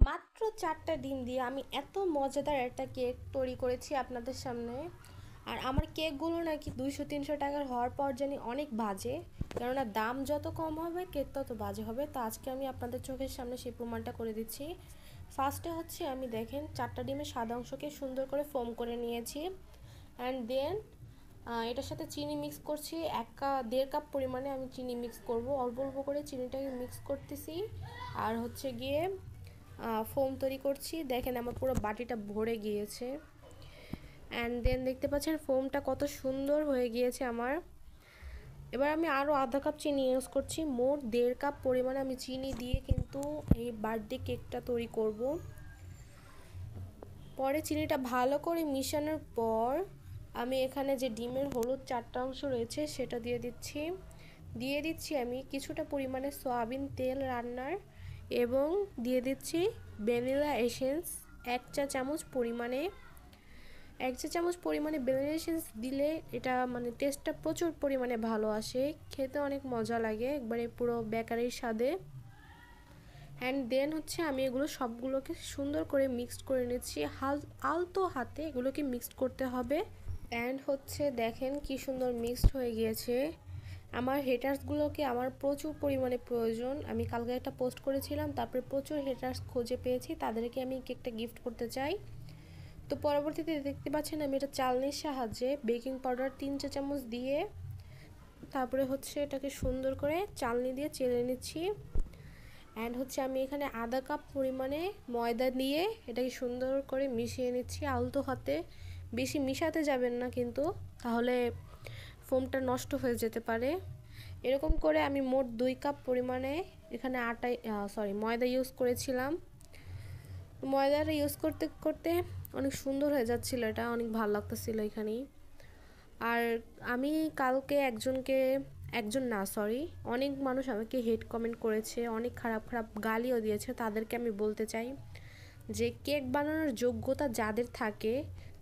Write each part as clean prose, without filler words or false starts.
মাত্র 4টা ডিম দিয়ে আমি এত মজাদার একটা কেক তৈরি করেছি আপনাদের সামনে। আর আমার কেকগুলো নাকি 200-300 টাকার হওয়ার পর জানি অনেক বাজে, কেননা দাম যত কম হবে কেক তত বাজে হবে। তো আজকে আমি আপনাদের চোখের সামনে সেই প্রমাণটা করে দিচ্ছি। ফার্স্টে হচ্ছে আমি দেখেন 4টা ডিমের সাদা অংশকে সুন্দর করে ফোম করে নিয়েছি। অ্যান্ড দেন এটার সাথে চিনি মিক্স করছি। 1-1.5 কাপ পরিমাণে আমি চিনি মিক্স করব, অল্প অল্প করে চিনিটাকে মিক্স করতেছি। আর হচ্ছে গিয়ে ফোম তৈরি করছি। দেখেন আমার পুরো বাটিটা ভরে গিয়েছে। অ্যান্ড দেন দেখতে পাচ্ছেন ফোমটা কত সুন্দর হয়ে গিয়েছে আমার। এবার আমি আরও আধা কাপ চিনি ইউজ করছি। মোট 1.5 কাপ পরিমাণে আমি চিনি দিয়ে কিন্তু এই বার্থডে কেকটা তৈরি করব। পরে চিনিটা ভালো করে মিশানোর পর আমি এখানে যে ডিমের হলুদ 4টা অংশ রয়েছে সেটা দিয়ে দিচ্ছি আমি কিছুটা পরিমাণে সয়াবিন তেল রান্নার, এবং দিয়ে দিচ্ছি ভ্যানিলা এসেন্স 1 চা চামচ পরিমাণে ভ্যানিলা এসেন্স দিলে এটা মানে টেস্টটা প্রচুর পরিমাণে ভালো আসে, খেতে অনেক মজা লাগে, একবারে পুরো বেকারির স্বাদে। অ্যান্ড দেন হচ্ছে আমি এগুলো সবগুলোকে সুন্দর করে মিক্সড করে নিচ্ছি। আলতো হাতে এগুলোকে মিক্সড করতে হবে। অ্যান্ড হচ্ছে দেখেন কি সুন্দর মিক্সড হয়ে গিয়েছে। আমার হেটার্সগুলোকে আমার প্রচুর পরিমাণে প্রয়োজন। আমি কালকে একটা পোস্ট করেছিলাম, তারপরে প্রচুর হেটার্স খুঁজে পেয়েছি, তাদেরকে আমি কেকটা গিফট করতে চাই। তো পরবর্তীতে দেখতে পাচ্ছেন আমি এটা চালনির সাহায্যে বেকিং পাউডার 3 চা চামচ দিয়ে তারপরে হচ্ছে এটাকে সুন্দর করে চালনি দিয়ে চেলে নিচ্ছি। অ্যান্ড হচ্ছে আমি এখানে আধা কাপ পরিমাণে ময়দা দিয়ে এটাকে সুন্দর করে মিশিয়ে নিচ্ছি আলতো হাতে। বেশি মিশাতে যাবেন না কিন্তু, তাহলে ফোমটা নষ্ট হয়ে যেতে পারে। এরকম করে আমি মোট 2 কাপ পরিমাণে এখানে ময়দা ইউজ করেছিলাম। ময়দাটা ইউজ করতে করতে অনেক সুন্দর হয়ে যাচ্ছিলো, এটা অনেক ভালো লাগতেছিল এখানেই। আর আমি কালকে অনেক মানুষ আমাকে হেট কমেন্ট করেছে, অনেক খারাপ খারাপ গালিও দিয়েছে। তাদেরকে আমি বলতে চাই যে কেক বানানোর যোগ্যতা যাদের থাকে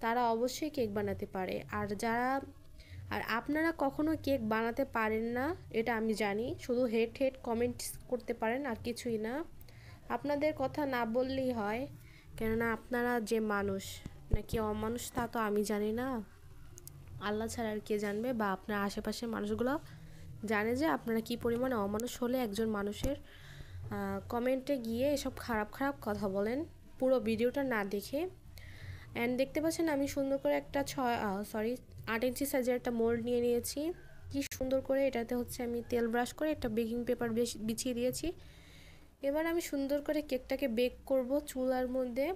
তারা অবশ্যই কেক বানাতে পারে। আর আপনারা কখনো কেক বানাতে পারেন না এটা আমি জানি, শুধু হেট কমেন্টস করতে পারেন আর কিছুই না। আপনাদের কথা না বললেই হয়, কেননা আপনারা যে মানুষ নাকি অমানুষ তা তো আমি জানি না, আল্লাহ ছাড়া আর কে জানবে, বা আপনার আশেপাশের মানুষগুলো জানে যে আপনারা কি পরিমাণে অমানুষ হলে একজন মানুষের কমেন্টে গিয়ে এসব খারাপ খারাপ কথা বলেন পুরো ভিডিওটা না দেখে। অ্যান্ড দেখতে পাচ্ছেন আমি সুন্দর করে একটা 8 ইঞ্চি সাইজের একটা মোল্ড নিয়ে নিয়েছি। কি সুন্দর করে এটাতে হচ্ছে আমি তেল ব্রাশ করে একটা বেকিং পেপার বিছিয়ে দিয়েছি। এবার আমি সুন্দর করে কেকটাকে বেক করব চুলার মধ্যে।